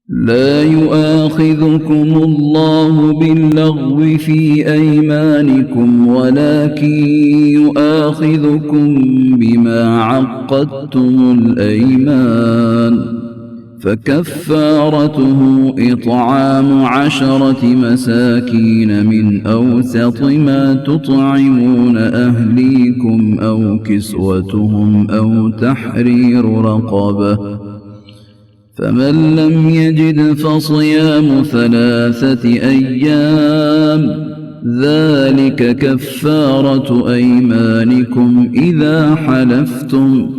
لا يؤاخذكم الله باللغو في أيمانكم ولكن يؤاخذكم بما عقدتم الأيمان فكفارته إطعام 10 مساكين من أوسط ما تطعمون أهليكم أو كسوتهم أو تحرير رقبة فمن لم يجد فصيام 3 أيام ذلك كفارة أيمانكم إذا حلفتم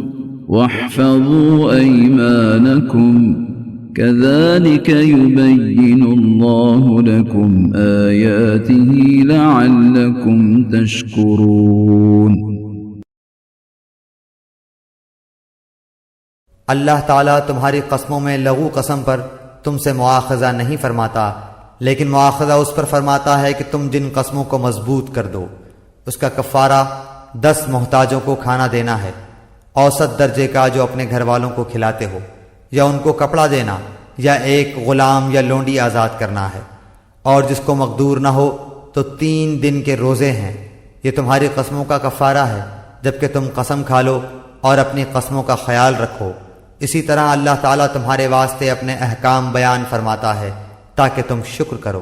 واحفظوا أيمانكم كذلك يبين الله لكم آياته لعلكم تشكرون। अल्लाह ताला तुम्हारी कस्मों में लघु कसम पर तुमसे मुआखज़ा नहीं फरमाता, लेकिन मुआखज़ा उस पर फरमाता है कि तुम जिन कस्मों को मजबूत कर दो उसका कफ़ारा 10 मोहताजों को खाना देना है, औसत दर्जे का जो अपने घर वालों को खिलाते हो, या उनको कपड़ा देना, या एक गुलाम या लोंडी आज़ाद करना है। और जिसको मकदूर न हो तो 3 दिन के रोज़े हैं। ये तुम्हारी कस्मों का कफ़ारा है जबकि तुम कसम खा लो और अपनी कस्मों का ख्याल रखो। इसी तरह अल्लाह ताला तुम्हारे वास्ते अपने अहकाम बयान फरमाता है ताकि तुम शुक्र करो।